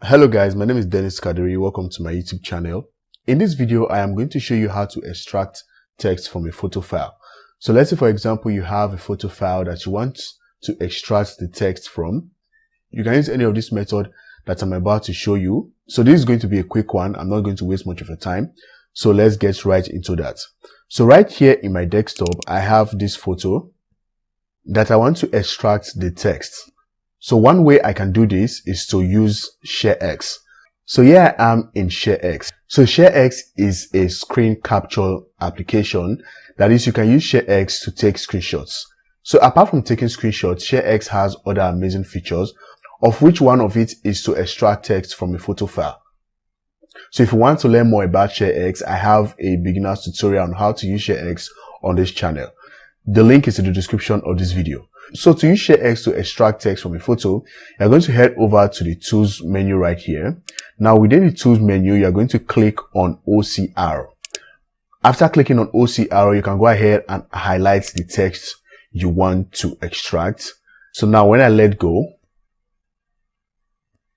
Hello guys, my name is Kadiri. Welcome to my YouTube channel. In this video, I am going to show you how to extract text from a photo file. So let's say, for example, you have a photo file that you want to extract the text from. You can use any of this method that I'm about to show you. So this is going to be a quick one. I'm not going to waste much of your time. So let's get right into that. So right here in my desktop, I have this photo that I want to extract the text. So one way I can do this is to use Sharex. So here I am in Sharex. So Sharex is a screen capture application. That is, you can use Sharex to take screenshots. So apart from taking screenshots, Sharex has other amazing features, of which one of it is to extract text from a photo file. So if you want to learn more about Sharex, I have a beginner's tutorial on how to use Sharex on this channel. The link is in the description of this video. So to use Sharex to extract text from a photo, you're going to head over to the tools menu right here. Now within the tools menu, you're going to click on OCR. After clicking on OCR, you can go ahead and highlight the text you want to extract. So now when I let go,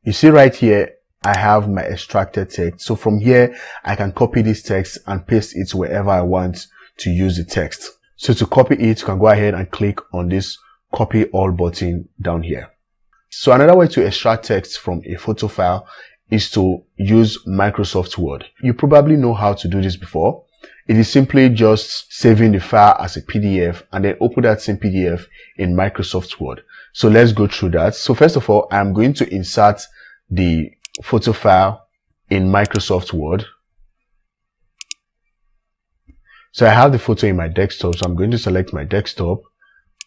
you see right here, I have my extracted text. So from here, I can copy this text and paste it wherever I want to use the text. So to copy it, you can go ahead and click on this copy all button down here. So another way to extract text from a photo file is to use Microsoft Word. You probably know how to do this before. It is simply just saving the file as a PDF and then open that same PDF in Microsoft Word. So let's go through that. So first of all, I'm going to insert the photo file in Microsoft Word. So I have the photo in my desktop, so I'm going to select my desktop.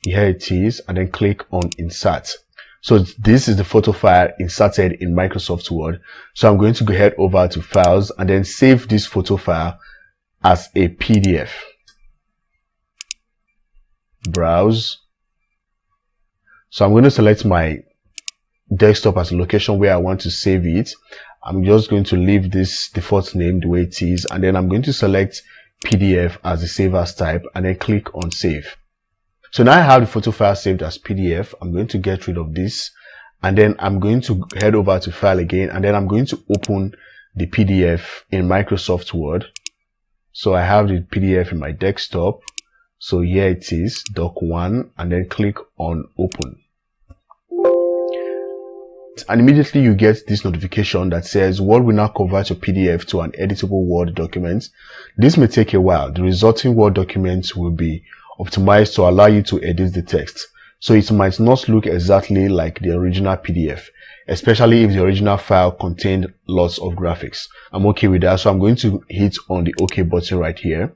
Here it is, and then click on insert. So this is the photo file inserted in Microsoft Word. So I'm going to go ahead over to files and then save this photo file as a PDF. Browse. So I'm going to select my desktop as a location where I want to save it. I'm just going to leave this default name the way it is, and then I'm going to select PDF as the save as type and then click on save. So now I have the photo file saved as PDF. I'm going to get rid of this and then I'm going to head over to file again and then I'm going to open the PDF in Microsoft Word. So I have the PDF in my desktop. So here it is, doc1, and then click on open. And immediately you get this notification that says Word will now convert your PDF to an editable Word document. This may take a while. The resulting Word document will be optimized to allow you to edit the text. So it might not look exactly like the original PDF, especially if the original file contained lots of graphics. I'm okay with that. So I'm going to hit on the OK button right here.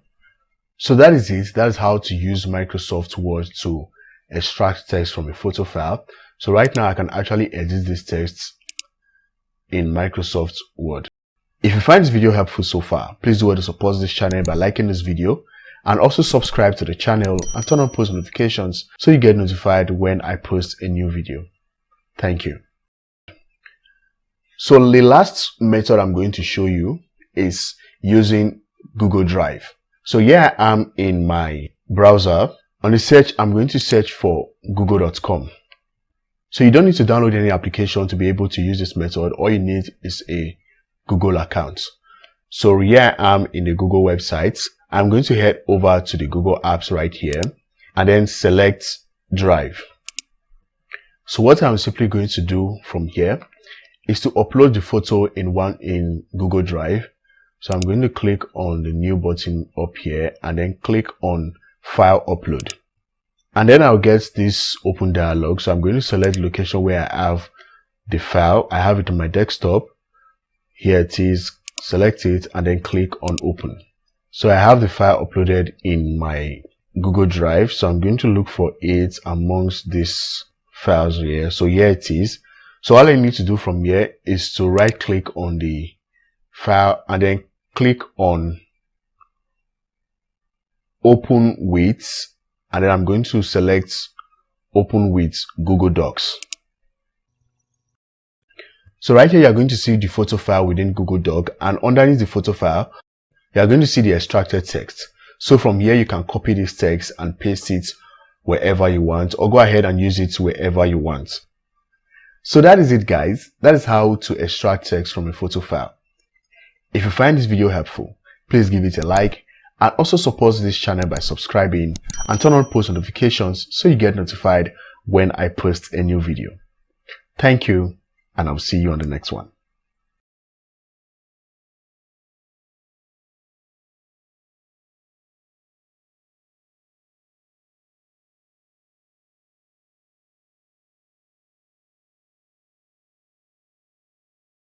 So that is it. That is how to use Microsoft Word to extract text from a photo file. So right now I can actually edit this text in Microsoft Word. If you find this video helpful so far, please do well to support this channel by liking this video and also subscribe to the channel and turn on post notifications so you get notified when I post a new video. Thank you. So the last method I'm going to show you is using Google Drive. So here I am in my browser. On the search, I'm going to search for google.com. So you don't need to download any application to be able to use this method. All you need is a Google account. So here I am in the Google website. I'm going to head over to the Google apps right here and then select Drive. So what I'm simply going to do from here is to upload the photo in Google Drive. So I'm going to click on the new button up here and then click on File Upload. And then I'll get this open dialog. So I'm going to select the location where I have the file. I have it on my desktop. Here it is. Select it and then click on Open. So I have the file uploaded in my Google Drive. So I'm going to look for it amongst these files here. So here it is. So all I need to do from here is to right click on the file and then click on Open with. And then I'm going to select Open with Google Docs. So right here, you're going to see the photo file within Google Doc, and underneath the photo file, you're going to see the extracted text. So from here, you can copy this text and paste it wherever you want, or go ahead and use it wherever you want. So that is it, guys. That is how to extract text from a photo file. If you find this video helpful, please give it a like and also support this channel by subscribing and turn on post notifications so you get notified when I post a new video. Thank you, and I'll see you on the next one.